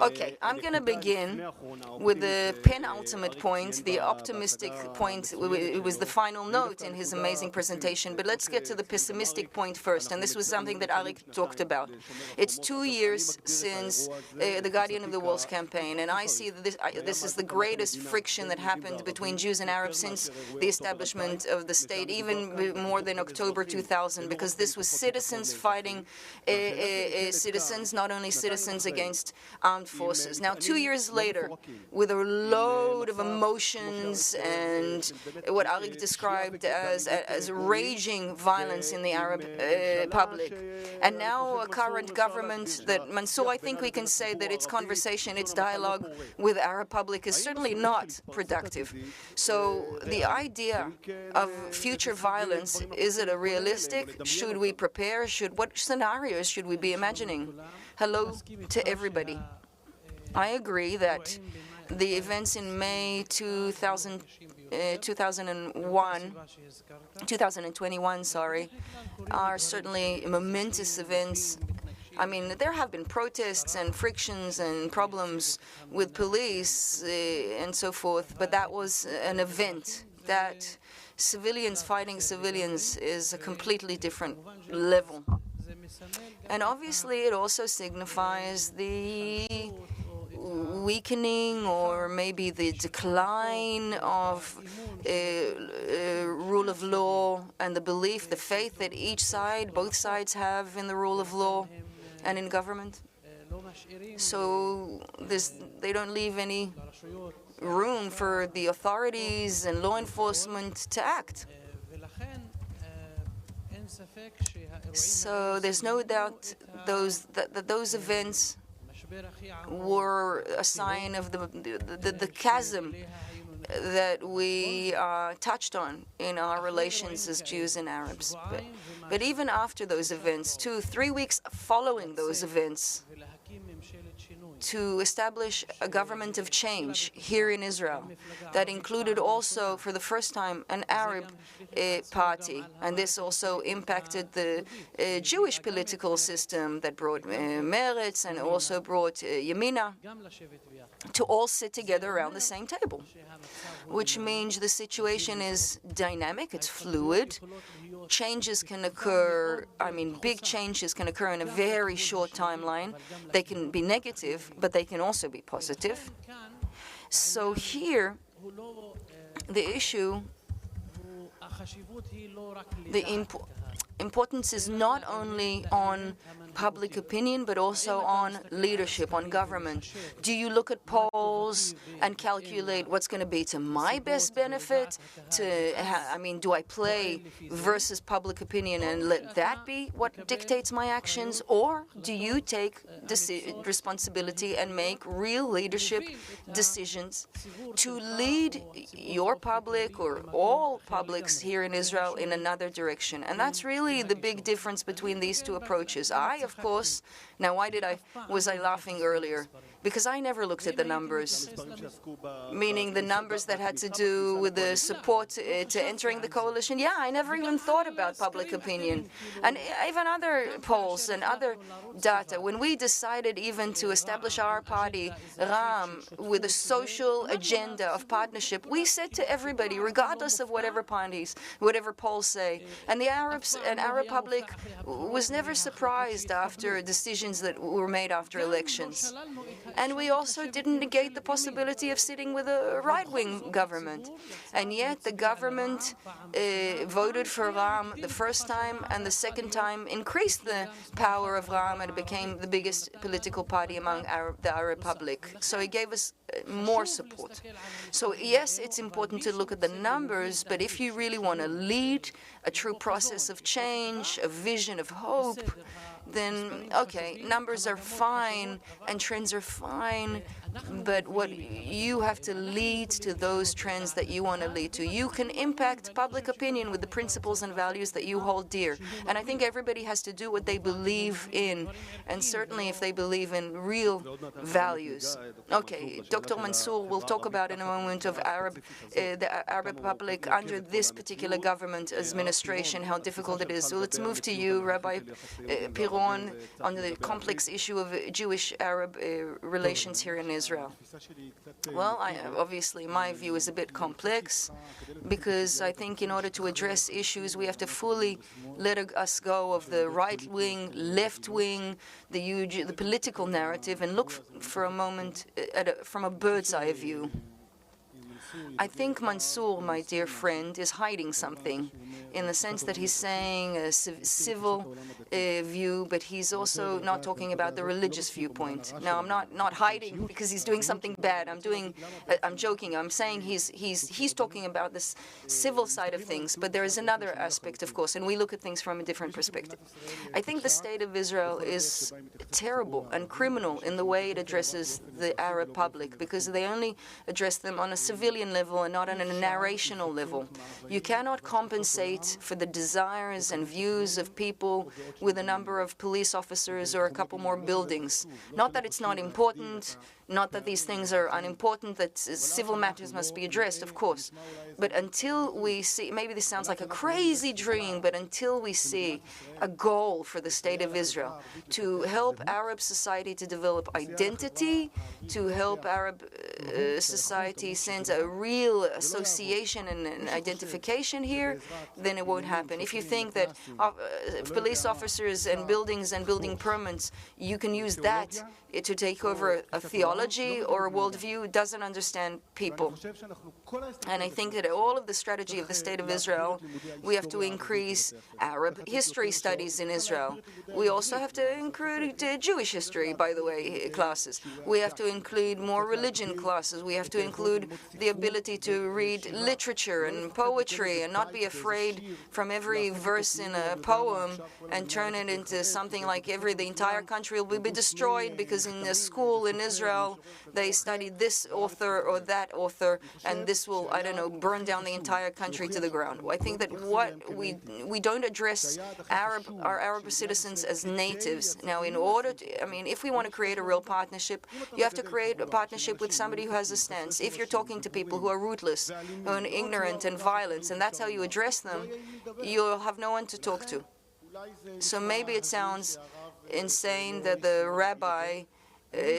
Okay, I'm going to begin with the penultimate point, the optimistic point. It was the final note in his amazing presentation, but let's get to the pessimistic point first, and this was something that Arik talked about. It's 2 years since the Guardian of the Walls campaign, and I see that this is the greatest friction that happened between Jews and Arabs since the establishment of the state, even more than October 2000, because this was citizens fighting citizens, not only citizens against armed forces. Now, 2 years later, with a load of emotions and what Arik described as raging violence in the Arab public, and now a current government that, Mansour, I think we can say that its conversation, its dialogue with the Arab public is certainly not productive. So the idea of future violence, is it a realistic? Should we prepare? What scenarios should we be imagining? Hello to everybody. I agree that the events in May 2021, are certainly momentous events. I mean, there have been protests and frictions and problems with police and so forth, but that was an event. That civilians fighting civilians is a completely different level. And obviously it also signifies the weakening or maybe the decline of rule of law and the belief, the faith that both sides have in the rule of law and in government. So they don't leave any room for the authorities and law enforcement to act. So there's no doubt that those events were a sign of the chasm that we touched on in our relations as Jews and Arabs. But even after those events, 2-3 weeks following those events, to establish a government of change here in Israel that included also, for the first time, an Arab party. And this also impacted the Jewish political system that brought Meretz and also brought Yemina to all sit together around the same table, which means the situation is dynamic, it's fluid. Changes can occur, big changes can occur in a very short timeline. They can be negative, but they can also be positive. So here, the issue, the importance is not only on public opinion, but also on leadership, on government. Do you look at polls and calculate what's going to be to my best benefit? Do I play versus public opinion and let that be what dictates my actions? Or do you take responsibility and make real leadership decisions to lead your public or all publics here in Israel in another direction? And that's really the big difference between these two approaches. Of course, now was I laughing earlier? Because I never looked at the numbers, meaning the numbers that had to do with the support to entering the coalition. Yeah, I never even thought about public opinion. And even other polls and other data. When we decided even to establish our party, Ram, with a social agenda of partnership, we said to everybody, regardless of whatever polls say, and the Arab public was never surprised after decisions that were made after elections. And we also didn't negate the possibility of sitting with a right-wing government. And yet the government voted for Ram the first time, and the second time increased the power of Ram, and it became the biggest political party among the Arab public. So it gave us more support. So yes, it's important to look at the numbers, but if you really want to lead a true process of change, a vision of hope, then, okay, numbers are fine and trends are fine, but what you have to lead to those trends that you want to lead to. You can impact public opinion with the principles and values that you hold dear. And I think everybody has to do what they believe in, and certainly if they believe in real values. Okay, Dr. Mansour will talk about in a moment of the Arab public under this particular government administration, how difficult it is. So let's move to you, Rabbi Piron. on the complex issue of Jewish-Arab relations here in Israel. Well, obviously my view is a bit complex, because I think in order to address issues we have to fully let us go of the right wing, left wing, the political narrative, and look for a moment from a bird's eye view. I think Mansour, my dear friend, is hiding something, in the sense that he's saying a civil view, but he's also not talking about the religious viewpoint. Now, I'm not hiding because he's doing something bad. I'm joking. I'm saying he's talking about this civil side of things, but there is another aspect, of course, and we look at things from a different perspective. I think the state of Israel is terrible and criminal in the way it addresses the Arab public, because they only address them on a civilian level and not on a narrational level. You cannot compensate for the desires and views of people with a number of police officers or a couple more buildings. Not that it's not important, not that these things are unimportant, that civil matters must be addressed, of course. But until we see, maybe this sounds like a crazy dream, but until we see a goal for the state of Israel to help Arab society to develop identity, to help Arab society sense a real association and identification here, then it won't happen. If you think that police officers and buildings and building permits, you can use that to take over a theology or a worldview, doesn't understand people. And I think that all of the strategy of the State of Israel, we have to increase Arab history studies in Israel. We also have to include Jewish history, by the way, classes. We have to include more religion classes. We have to include the ability to read literature and poetry and not be afraid from every verse in a poem and turn it into something like the entire country will be destroyed because in a school in Israel they studied this author or that author, and this will, I don't know, burn down the entire country to the ground. I think that what we don't address our Arab citizens as natives. Now, in order to, if we want to create a real partnership, you have to create a partnership with somebody who has a stance. If you're talking to people who are rootless, who are ignorant and violent, and that's how you address them, you'll have no one to talk to. So maybe it sounds insane that the rabbi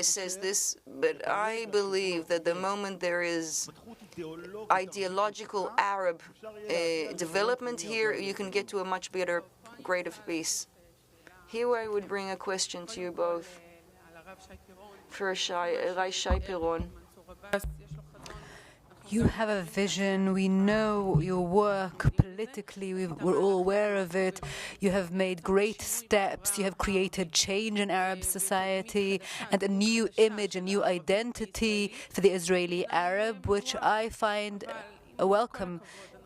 says this, but I believe that the moment there is ideological Arab development here, you can get to a much better grade of peace. Here I would bring a question to you both. For Shai, Piron. You have a vision. We know your work politically. We're all aware of it. You have made great steps. You have created change in Arab society and a new image, a new identity for the Israeli Arab, which I find a welcome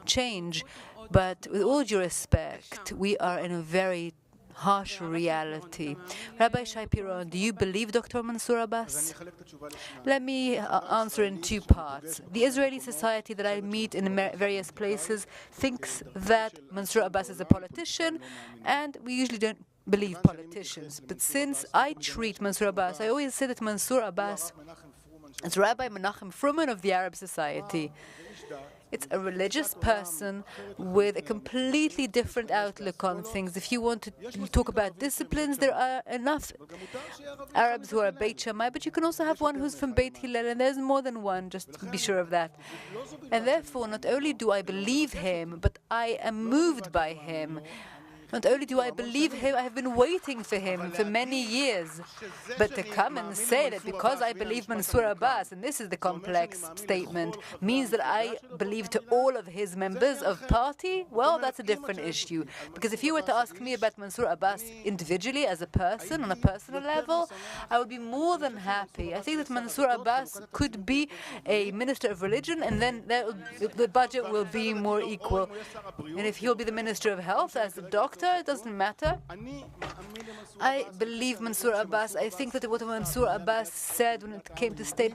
change. But with all due respect, we are in a very harsh reality. Rabbi Shai Piron, do you believe Dr. Mansour Abbas? Let me answer in two parts. The Israeli society that I meet in various places thinks that Mansour Abbas is a politician, and we usually don't believe politicians. But since I treat Mansour Abbas, I always say that Mansour Abbas is Rabbi Menachem Fruman of the Arab society. It's a religious person with a completely different outlook on things. If you want to talk about disciplines, there are enough Arabs who are Beit Shammai, but you can also have one who's from Beit Hillel, and there's more than one, just be sure of that. And therefore, not only do I believe him, but I am moved by him. Not only do I believe him, I have been waiting for him for many years. But to come and say that because I believe Mansour Abbas, and this is the complex statement, means that I believe to all of his members of party, well, that's a different issue. Because if you were to ask me about Mansour Abbas individually, as a person, on a personal level, I would be more than happy. I think that Mansour Abbas could be a minister of religion, and then the budget will be more equal. And if he'll be the minister of health as a doctor, it doesn't matter. I believe Mansour Abbas. I think that what Mansour Abbas said when it came to the state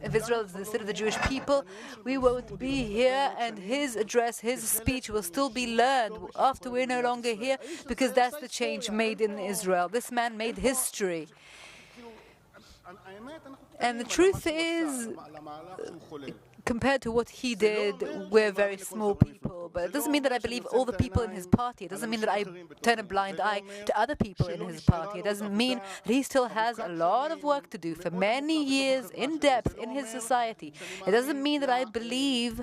of Israel, the state of the Jewish people, we won't be here, and his address, his speech will still be learned after we're no longer here, because that's the change made in Israel. This man made history. And the truth is, compared to what he did, we're very small people. But it doesn't mean that I believe all the people in his party. It doesn't mean that I turn a blind eye to other people in his party. It doesn't mean that he still has a lot of work to do for many years in depth in his society. It doesn't mean that I believe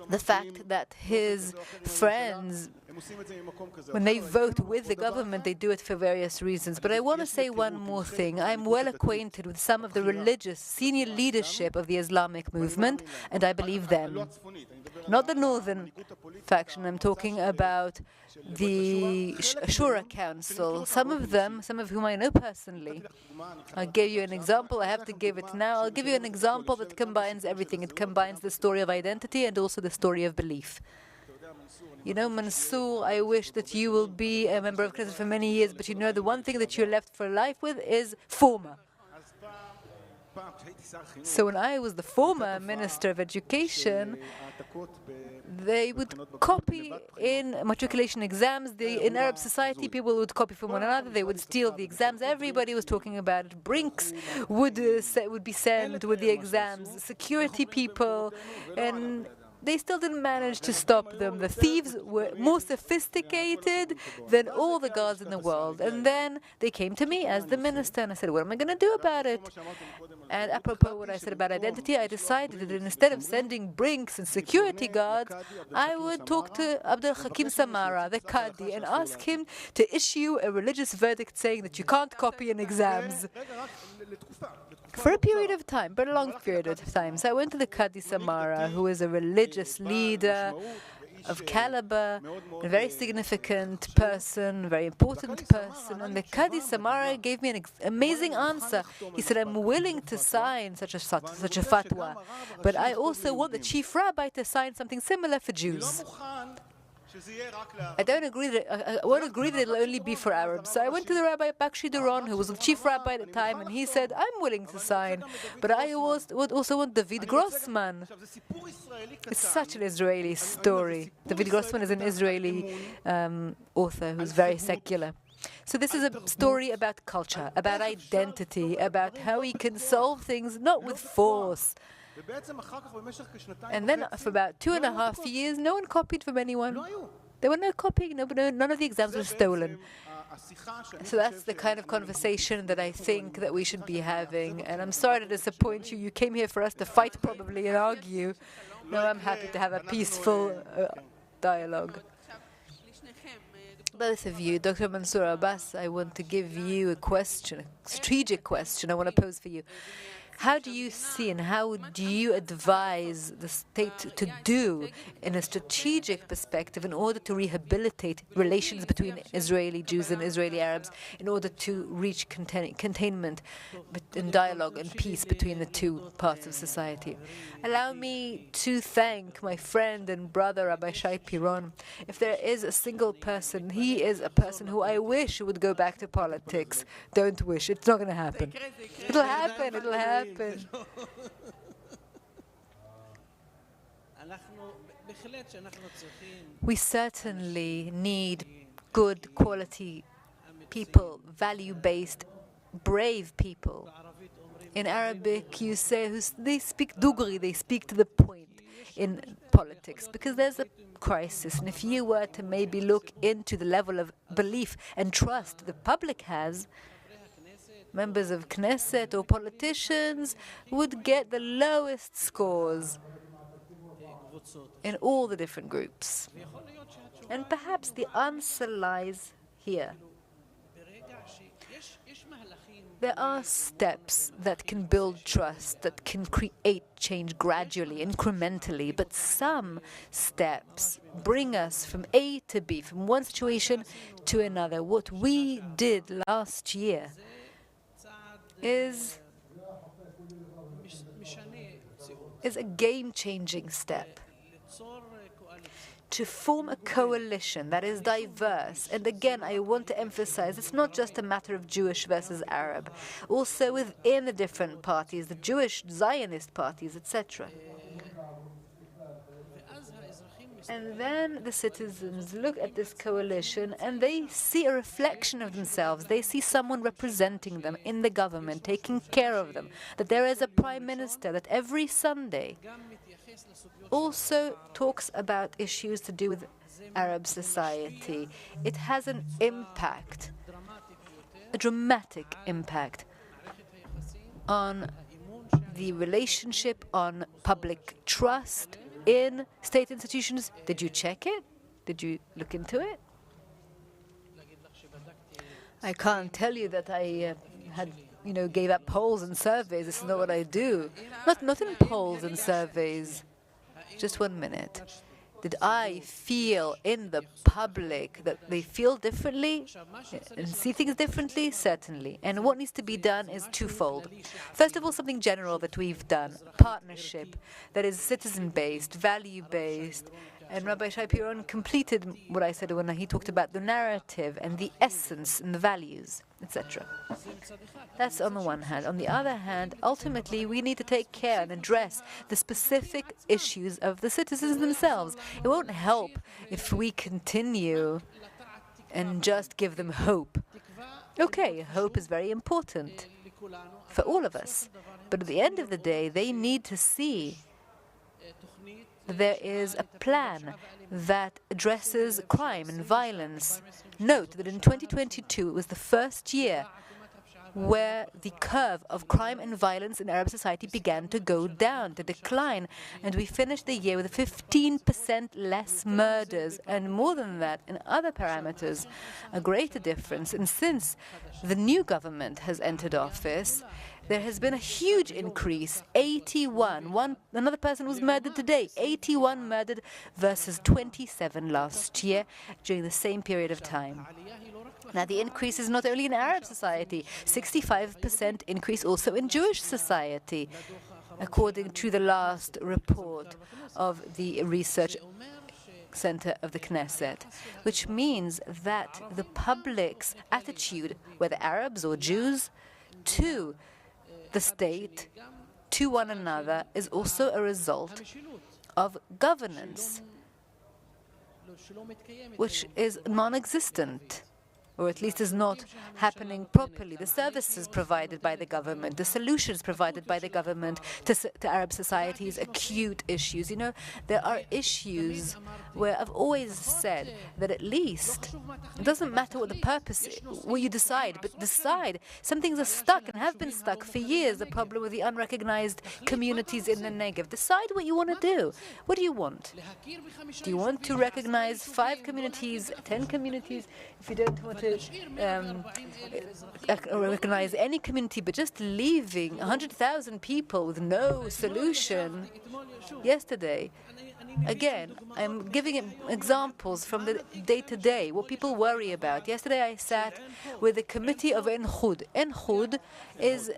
the fact that his friends, when they vote with the government, they do it for various reasons. But I want to say one more thing. I'm well acquainted with some of the religious senior leadership of the Islamic movement, and I believe them. Not the northern faction. I'm talking about the Shura Council. Some of whom I know personally. I'll give you an example. I have to give it now. I'll give you an example that combines everything. It combines the story of identity and also the story of belief. You know, Mansour, I wish that you will be a member of Knesset for many years, but you know the one thing that you're left for life with is former. So when I was the former Minister of Education, they would copy in matriculation exams. In Arab society, people would copy from one another. They would steal the exams. Everybody was talking about it. Brinks would be sent with the exams. Security people, and they still didn't manage to stop them. The thieves were more sophisticated than all the guards in the world. And then they came to me as the minister, and I said, what am I going to do about it? And apropos what I said about identity, I decided that instead of sending brinks and security guards, I would talk to Abdel Hakim Samara, the Qadi, and ask him to issue a religious verdict saying that you can't copy in exams. For a period of time, but a long period of time. So I went to the Qadi Samara, who is a religious leader of caliber, a very significant person, a very important person. And the Qadi Samara gave me an amazing answer. He said, I'm willing to sign such a fatwa, but I also want the chief rabbi to sign something similar for Jews. I won't agree that it'll only be for Arabs. So I went to the Rabbi Bakshi Duron, who was the chief rabbi at the time, and he said, I'm willing to sign, but I would also want David Grossman. It's such an Israeli story. David Grossman is an Israeli author who's very secular. So this is a story about culture, about identity, about how we can solve things not with force. And then for about 2.5 years, no one copied from anyone. There were no copying, none of the exams were stolen. So that's the kind of conversation that I think that we should be having. And I'm sorry to disappoint you. You came here for us to fight probably and argue. No, I'm happy to have a peaceful dialogue. Both of you, Dr. Mansour Abbas, I want to give you a question, a strategic question I want to pose for you. How do you see and how do you advise the state to do in a strategic perspective in order to rehabilitate relations between Israeli Jews and Israeli Arabs, in order to reach containment and dialogue and peace between the two parts of society? Allow me to thank my friend and brother, Rabbi Shai Piron. If there is a single person, he is a person who I wish would go back to politics. Don't wish. It's not going to happen. It'll happen. It'll happen. We certainly need good quality people, value-based, brave people. In Arabic, you say they speak dugri, they speak to the point in politics, because there's a crisis. And if you were to maybe look into the level of belief and trust the public has, members of Knesset or politicians would get the lowest scores in all the different groups. And perhaps the answer lies here. There are steps that can build trust, that can create change gradually, incrementally, but some steps bring us from A to B, from one situation to another. What we did last year is a game-changing step to form a coalition that is diverse. And again, I want to emphasize, it's not just a matter of Jewish versus Arab. Also within the different parties, the Jewish Zionist parties, etc. And then the citizens look at this coalition and they see a reflection of themselves. They see someone representing them in the government, taking care of them, that there is a prime minister that every Sunday also talks about issues to do with Arab society. It has an impact, a dramatic impact on the relationship, on public trust in state institutions. Did you check it? Did you look into it? I can't tell you that I gave up polls and surveys. This is not what I do. Not in polls and surveys. Just 1 minute. Did I feel in the public that they feel differently and see things differently? Certainly. And what needs to be done is twofold. First of all, something general that we've done, partnership, that is citizen-based, value-based. And Rabbi Shai Piron completed what I said when he talked about the narrative and the essence and the values, etc. That's on the one hand. On the other hand, ultimately, we need to take care and address the specific issues of the citizens themselves. It won't help if we continue and just give them hope. Okay, hope is very important for all of us. But at the end of the day, they need to see there is a plan that addresses crime and violence. Note that in 2022, it was the first year where the curve of crime and violence in Arab society began to go down, to decline. And we finished the year with 15% less murders, and more than that, in other parameters, a greater difference. And since the new government has entered office, there has been a huge increase, 81. Another person was murdered today, 81 murdered versus 27 last year during the same period of time. Now, the increase is not only in Arab society, 65% increase also in Jewish society, according to the last report of the Research Center of the Knesset, which means that the public's attitude, whether Arabs or Jews, to the state, to one another, is also a result of governance, which is non-existent, or at least is not happening properly. The services provided by the government, the solutions provided by the government to Arab society's acute issues. You know, there are issues where I've always said that at least it doesn't matter what the purpose is, what you decide, but decide. Some things are stuck and have been stuck for years. The problem with the unrecognized communities in the Negev. Decide what you want to do. What do you want? Do you want to recognize 5 communities, 10 communities? If you don't want to recognize any community, but just leaving 100,000 people with no solution. Yesterday, again, I'm giving examples from the day-to-day, what people worry about. Yesterday I sat with the committee of Ein Hod. Ein Hod is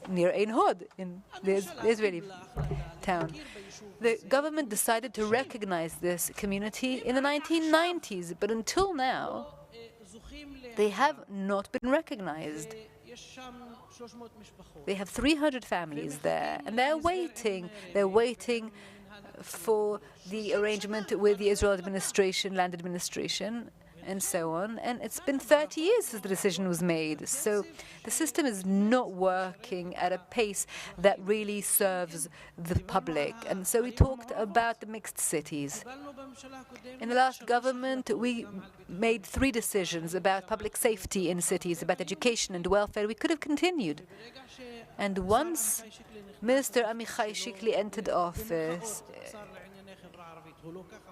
near Ein Hod, in the Israeli town. The government decided to recognize this community in the 1990s, but until now, they have not been recognized. They have 300 families there, and they're waiting. They're waiting for the arrangement with the Israel administration, land administration, and so on. And it's been 30 years since the decision was made. So the system is not working at a pace that really serves the public. And so we talked about the mixed cities. In the last government, we made 3 decisions about public safety in cities, about education and welfare. We could have continued. And once Minister Amichai Shikli entered office,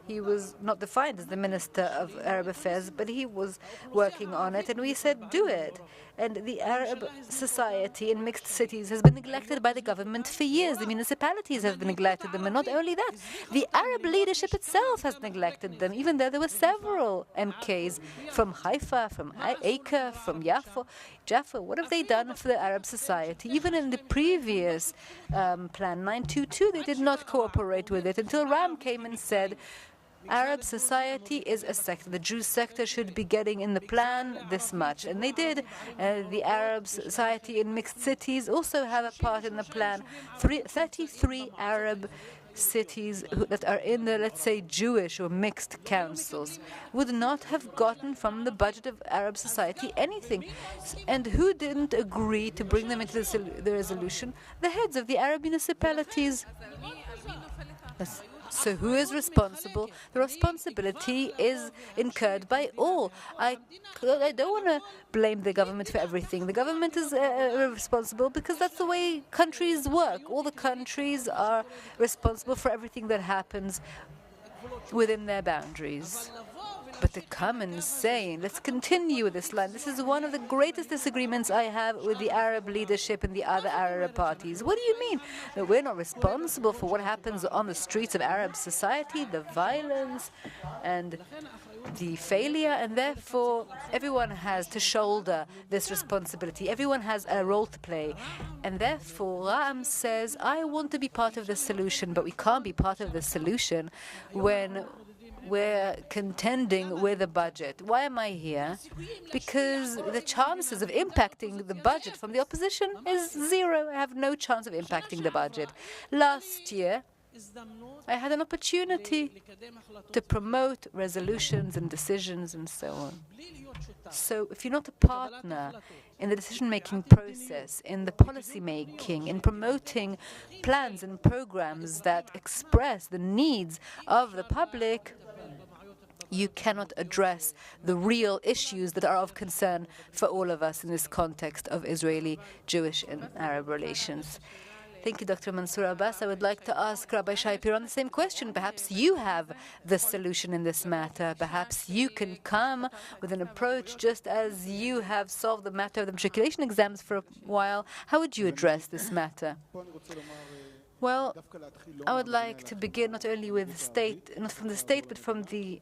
he was not defined as the Minister of Arab Affairs, but he was working on it, and we said, do it. And the Arab society in mixed cities has been neglected by the government for years. The municipalities have neglected them, and not only that, the Arab leadership itself has neglected them, even though there were several MKs from Haifa, from Acre, from Jaffa. What have they done for the Arab society? Even in the previous plan, 922, they did not cooperate with it until Ram came and said, Arab society is a sector. The Jewish sector should be getting in the plan this much. And they did. The Arab society in mixed cities also have a part in the plan. 33 Arab cities that are in the, let's say, Jewish or mixed councils would not have gotten from the budget of Arab society anything. And who didn't agree to bring them into the resolution? The heads of the Arab municipalities. Yes. So who is responsible? The responsibility is incurred by all. I don't want to blame the government for everything. The government is responsible because that's the way countries work. All the countries are responsible for everything that happens within their boundaries. But to come and say, let's continue with this line, this is one of the greatest disagreements I have with the Arab leadership and the other Arab parties. What do you mean? That we're not responsible for what happens on the streets of Arab society, the violence and the failure, and therefore everyone has to shoulder this responsibility. Everyone has a role to play. And therefore, Ram says, I want to be part of the solution, but we can't be part of the solution when we're contending with a budget. Why am I here? Because the chances of impacting the budget from the opposition is zero. I have no chance of impacting the budget. Last year, I had an opportunity to promote resolutions and decisions and so on. So if you're not a partner in the decision-making process, in the policy-making, in promoting plans and programs that express the needs of the public, you cannot address the real issues that are of concern for all of us in this context of Israeli, Jewish, and Arab relations. Thank you, Dr. Mansour Abbas. I would like to ask Rabbi Shai Piron the same question. Perhaps you have the solution in this matter. Perhaps you can come with an approach just as you have solved the matter of the matriculation exams for a while. How would you address this matter? Well, I would like to begin not only with the state, not from the state, but from the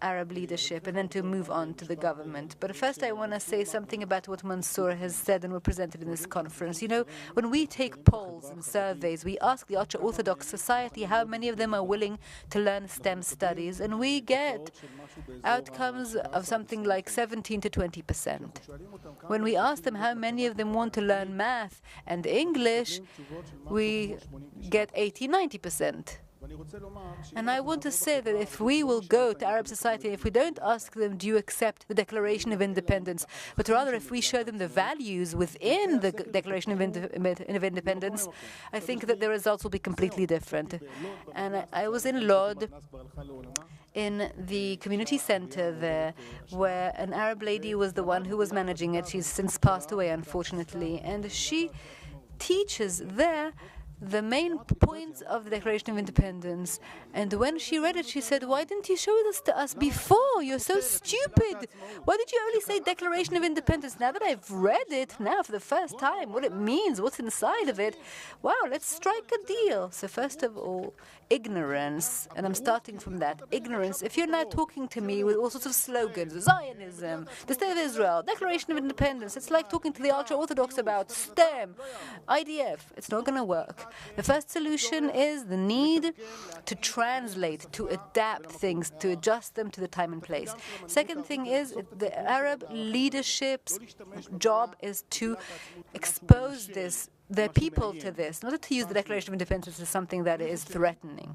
Arab leadership, and then to move on to the government. But first I want to say something about what Mansour has said and represented in this conference. You know, when we take polls and surveys, we ask the ultra-Orthodox society how many of them are willing to learn STEM studies, and we get outcomes of something like 17 to 20%. When we ask them how many of them want to learn math and English, we get 80-90%. And I want to say that if we will go to Arab society, if we don't ask them, do you accept the Declaration of Independence, but rather if we show them the values within the Declaration of Independence, I think that the results will be completely different. And I was in Lod, in the community center there, where an Arab lady was the one who was managing it. She's since passed away, unfortunately. And she teaches there the main points of the Declaration of Independence. And when she read it, she said, why didn't you show this to us before? You're so stupid. Why did you only say Declaration of Independence? Now that I've read it, now for the first time, what it means, what's inside of it, wow, let's strike a deal. So first of all, ignorance, and I'm starting from that, ignorance. If you're now talking to me with all sorts of slogans, Zionism, the State of Israel, Declaration of Independence, it's like talking to the ultra-Orthodox about STEM, IDF. It's not going to work. The first solution is the need to translate, to adapt things, to adjust them to the time and place. Second thing is the Arab leadership's job is to expose their people to this, not to use the Declaration of Independence as something that is threatening.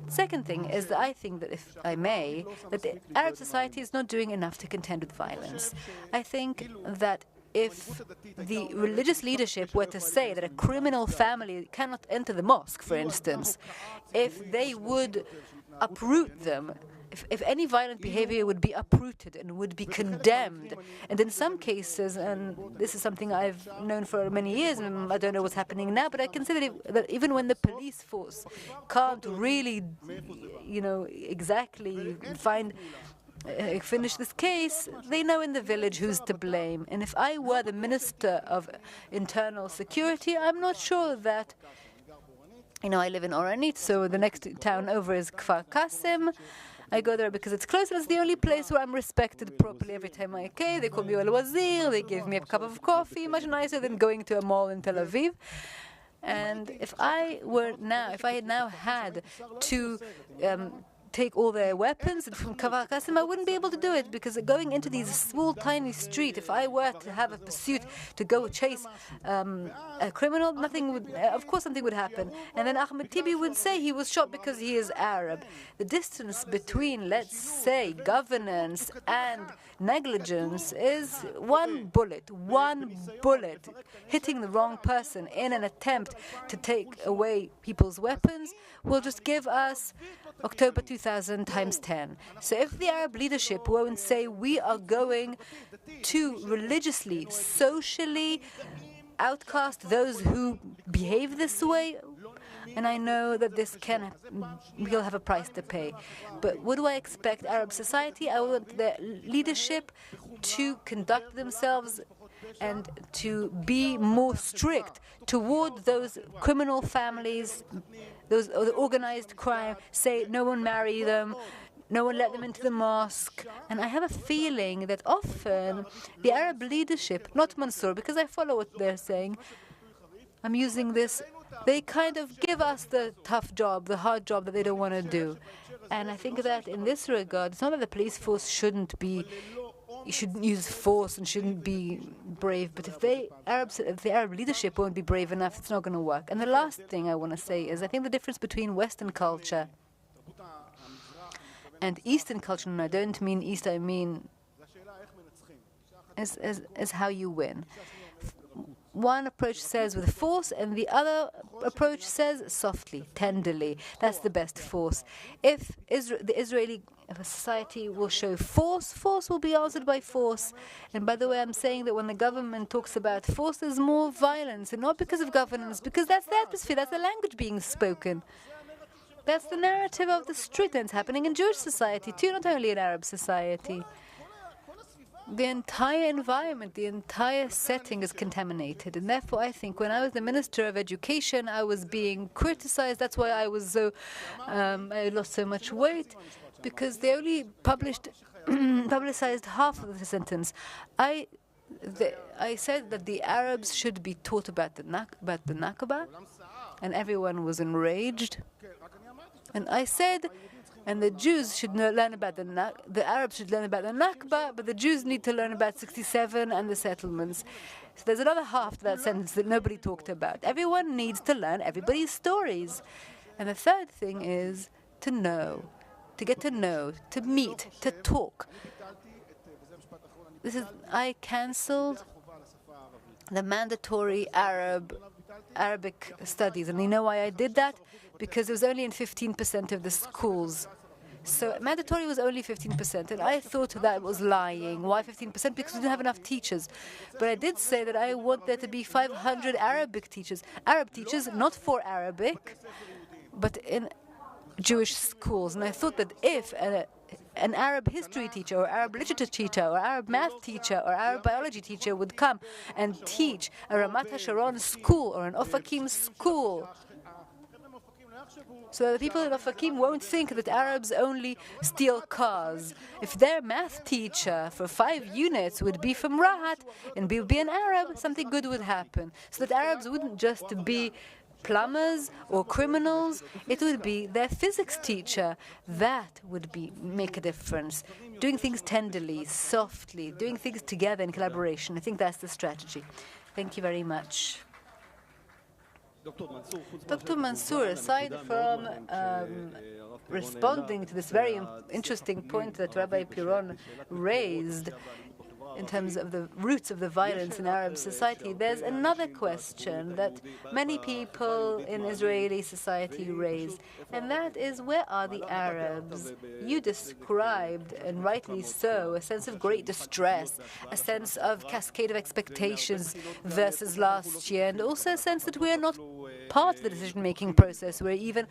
Second thing is that I think that, if I may, that the Arab society is not doing enough to contend with violence. I think that if the religious leadership were to say that a criminal family cannot enter the mosque, for instance, if they would uproot them, if any violent behavior would be uprooted and would be condemned, and in some cases, and this is something I've known for many years, and I don't know what's happening now, but I can say that even when the police force can't really, exactly finish this case, they know in the village who's to blame. And if I were the Minister of Internal Security, I'm not sure that, I live in Oranit, so the next town over is Kfar Qasim. I go there because it's close, and it's the only place where I'm respected properly. Every time I go, they call me Al-Wazir, they give me a cup of coffee, much nicer than going to a mall in Tel Aviv. And if I had now had to take all their weapons, and from Kfar Qasim I wouldn't be able to do it, because going into these small, tiny streets, if I were to have a pursuit to go chase a criminal, nothing would. Of course, something would happen, and then Ahmed Tibi would say he was shot because he is Arab. The distance between, let's say, governance and negligence is one bullet hitting the wrong person in an attempt to take away people's weapons will just give us October 2000 times 10. So if the Arab leadership won't say we are going to religiously, socially outcast those who behave this way, and I know that we'll have a price to pay. But what do I expect Arab society? I want their leadership to conduct themselves and to be more strict toward those criminal families, those organized crime. Say no one marry them, no one let them into the mosque. And I have a feeling that often the Arab leadership, not Mansour, because I follow what they're saying, I'm using this, they kind of give us the tough job, the hard job that they don't want to do. And I think that in this regard, it's not that the police force shouldn't use force and shouldn't be brave, but if the Arab leadership won't be brave enough, it's not going to work. And the last thing I want to say is I think the difference between Western culture and Eastern culture, and I don't mean East, I mean is how you win. One approach says with force, and the other approach says softly, tenderly. That's the best force. If the Israeli society will show force, force will be answered by force. And by the way, I'm saying that when the government talks about force, there's more violence, and not because of governance, because that's the atmosphere, that's the language being spoken. That's the narrative of the street, and it's happening in Jewish society too, not only in Arab society. The entire environment, the entire setting is contaminated. And therefore, I think when I was the Minister of Education, I was being criticized. That's why I was I lost so much weight, because they only publicized half of the sentence. I said that the Arabs should be taught about the Nakba, and everyone was enraged. And I said, and the Jews should learn about the Arabs should learn about the Nakba, but the Jews need to learn about 67 and the settlements. So there's another half to that sentence that nobody talked about. Everyone needs to learn everybody's stories. And the third thing is to know, to get to know, to meet, to talk. I cancelled the mandatory Arabic studies. And you know why I did that? Because it was only in 15% of the schools. So mandatory was only 15%, and I thought that was lying. Why 15%? Because we didn't have enough teachers. But I did say that I want there to be 500 Arab teachers, not for Arabic, but in Jewish schools. And I thought that if an Arab history teacher, or Arab literature teacher, or Arab math teacher, or Arab biology teacher would come and teach a Ramat HaSharon school or an Ofakim school, so the people in Ofakim won't think that Arabs only steal cars. If their math teacher for 5 units would be from Rahat and would be an Arab, something good would happen. So that Arabs wouldn't just be plumbers or criminals, it would be their physics teacher. That would make a difference. Doing things tenderly, softly, doing things together in collaboration. I think that's the strategy. Thank you very much. Dr. Mansour, aside from responding to this very interesting point that Rabbi Piron raised in terms of the roots of the violence in Arab society, there's another question that many people in Israeli society raise, and that is, where are the Arabs? You described, and rightly so, a sense of great distress, a sense of cascade of expectations versus last year, and also a sense that we are not part of the decision-making process. We're even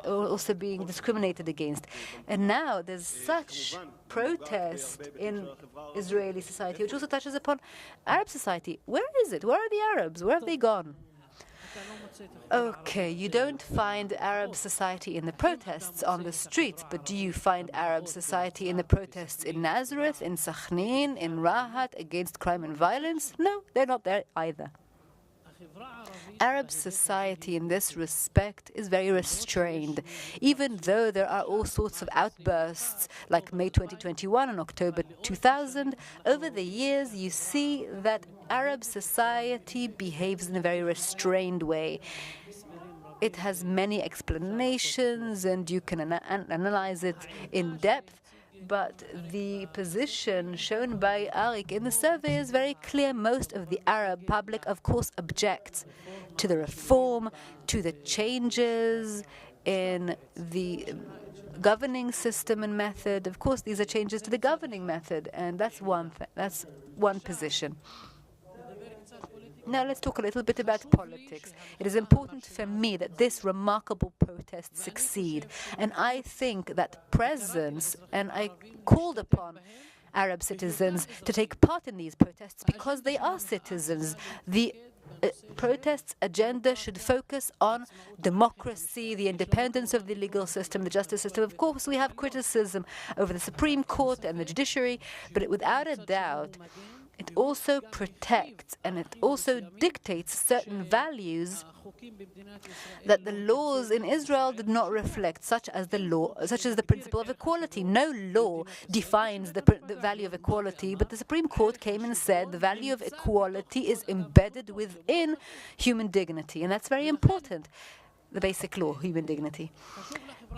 also being discriminated against. And now there's such protest in Israeli society, which also touches upon Arab society. Where is it? Where are the Arabs? Where have they gone? Okay, you don't find Arab society in the protests on the streets, but do you find Arab society in the protests in Nazareth, in Sakhnin, in Rahat against crime and violence? No, they're not there either. Arab society in this respect is very restrained, even though there are all sorts of outbursts like May 2021 and October 2000. Over the years, you see that Arab society behaves in a very restrained way. It has many explanations and you can analyze it in depth. But the position shown by Arik in the survey is very clear. Most of the Arab public, of course, objects to the reform, to the changes in the governing system and method. Of course, these are changes to the governing method, and that's one position. Now let's talk a little bit about politics. It is important for me that this remarkable protest succeed. And I think that presence, and I called upon Arab citizens to take part in these protests because they are citizens. The protests agenda should focus on democracy, the independence of the legal system, the justice system. Of course, we have criticism over the Supreme Court and the judiciary, but without a doubt, it also protects and it also dictates certain values that the laws in Israel did not reflect, such as the principle of equality. No law defines the value of equality, but the Supreme Court came and said the value of equality is embedded within human dignity, and that's very important. The basic law, human dignity.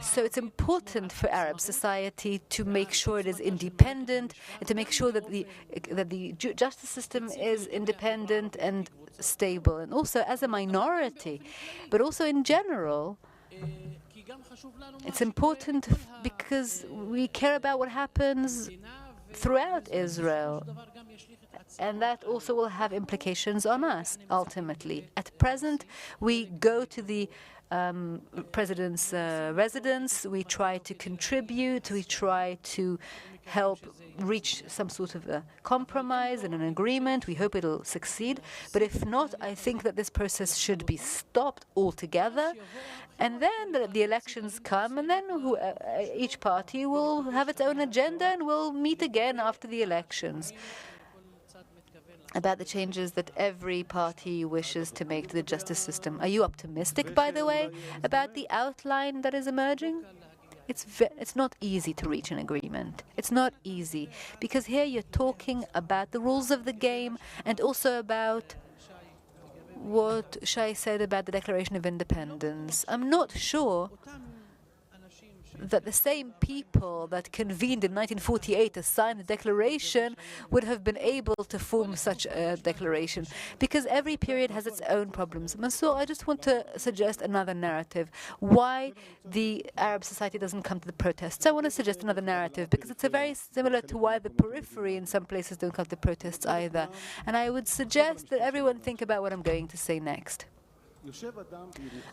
So it's important for Arab society to make sure it is independent and to make sure that the justice system is independent and stable, and also as a minority, but also in general. It's important because we care about what happens throughout Israel, and that also will have implications on us ultimately. At present, we go to the president's residence, we try to contribute, we try to help reach some sort of a compromise and an agreement. We hope it'll succeed. But if not, I think that this process should be stopped altogether. And then the elections come, and then each party will have its own agenda and will meet again after the elections about the changes that every party wishes to make to the justice system. Are you optimistic, by the way, about the outline that is emerging? It's not easy to reach an agreement. It's not easy, because here you're talking about the rules of the game and also about what Shai said about the Declaration of Independence. I'm not sure that the same people that convened in 1948 to sign the declaration would have been able to form such a declaration, because every period has its own problems. Mansour, I just want to suggest another narrative. Why the Arab society doesn't come to the protests? I want to suggest another narrative, because it's very similar to why the periphery in some places don't come to protests either. And I would suggest that everyone think about what I'm going to say next.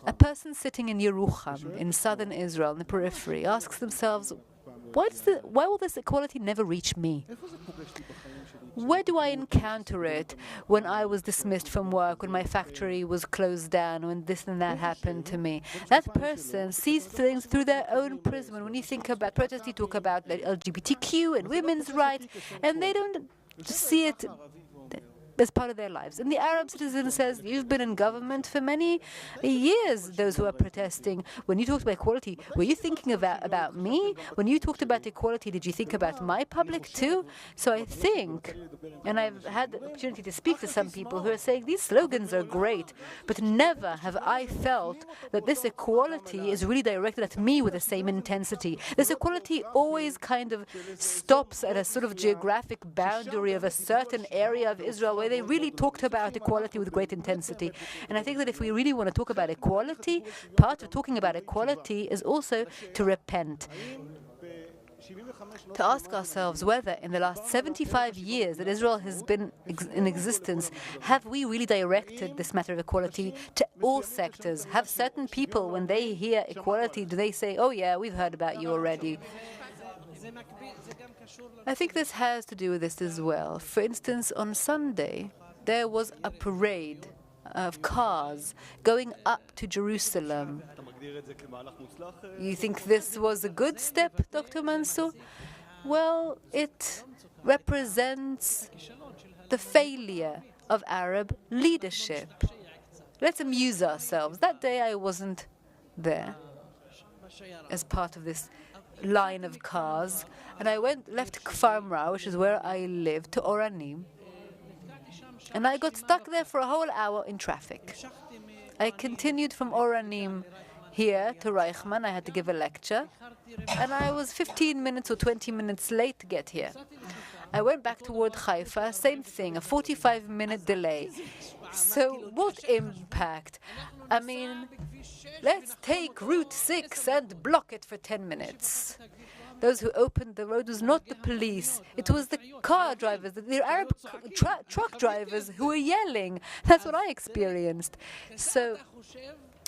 A person sitting in Yerucham, in southern Israel, in the periphery, asks themselves, why will this equality never reach me? Where do I encounter it when I was dismissed from work, when my factory was closed down, when this and that happened to me? That person sees things through their own prism. And when you think about protests, you talk about LGBTQ and women's rights, and they don't see it as part of their lives. And the Arab citizen says, you've been in government for many years, those who are protesting. When you talked about equality, were you thinking about me? When you talked about equality, did you think about my public too? So I think, and I've had the opportunity to speak to some people who are saying, these slogans are great, but never have I felt that this equality is really directed at me with the same intensity. This equality always kind of stops at a sort of geographic boundary of a certain area of Israel where they really talked about equality with great intensity. And I think that if we really want to talk about equality, part of talking about equality is also to repent. To ask ourselves whether in the last 75 years that Israel has been in existence, have we really directed this matter of equality to all sectors? Have certain people, when they hear equality, do they say, oh yeah, we've heard about you already? I think this has to do with this as well. For instance, on Sunday, there was a parade of cars going up to Jerusalem. You think this was a good step, Dr. Mansour? Well, it represents the failure of Arab leadership. let's amuse ourselves. That day I wasn't there as part of this line of cars, and I left Kfar Mra, which is where I live, to Oranim, and I got stuck there for a whole hour in traffic. I continued from Oranim here to Reichman. I had to give a lecture, and I was 15 minutes or 20 minutes late to get here. I went back toward Haifa, same thing, a 45-minute delay. So what impact? I mean, let's take Route 6 and block it for 10 minutes. Those who opened the road was not the police. It was the car drivers, the Arab truck drivers who were yelling. That's what I experienced. So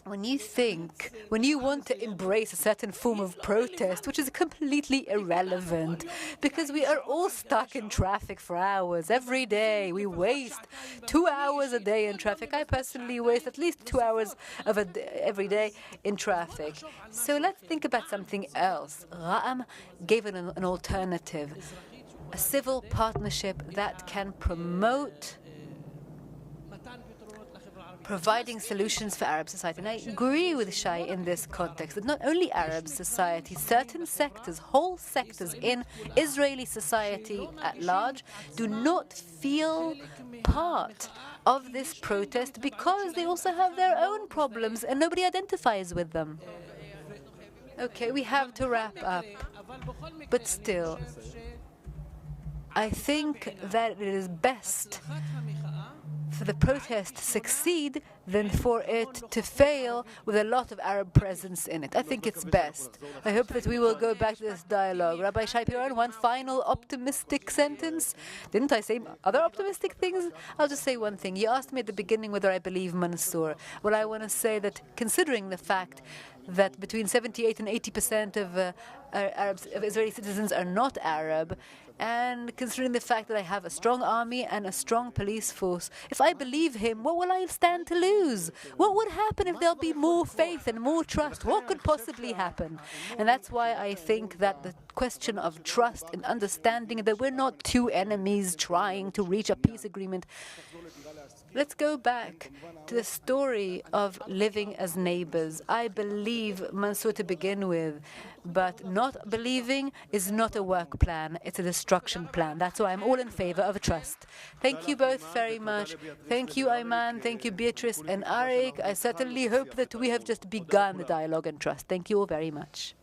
when you want to embrace a certain form of protest, which is completely irrelevant, because we are all stuck in traffic for hours every day. We waste 2 hours a day in traffic. I personally waste at least 2 hours of every day in traffic. So let's think about something else. Ra'am gave an alternative, a civil partnership that can promote providing solutions for Arab society. And I agree with Shai in this context, that not only Arab society, certain sectors, whole sectors in Israeli society at large do not feel part of this protest because they also have their own problems and nobody identifies with them. Okay, we have to wrap up. But still, I think that it is best for the protest to succeed than for it to fail with a lot of Arab presence in it. I think it's best. I hope that we will go back to this dialogue. Rabbi Shai Piron, one final optimistic sentence. Didn't I say other optimistic things? I'll just say one thing. You asked me at the beginning whether I believe Mansour. Well, I want to say that considering the fact that between 78 and 80% of Israeli citizens are not Arab, and considering the fact that I have a strong army and a strong police force, if I believe him, what will I stand to lose? What would happen if there'll be more faith and more trust? What could possibly happen? And that's why I think that the question of trust and understanding that we're not two enemies trying to reach a peace agreement. Let's go back to the story of living as neighbors. I believe Mansour to begin with, but not believing is not a work plan. It's a destruction plan. That's why I'm all in favor of trust. Thank you both very much. Thank you, Eman. Thank you, Beatrice and Arik. I certainly hope that we have just begun the dialogue and trust. Thank you all very much.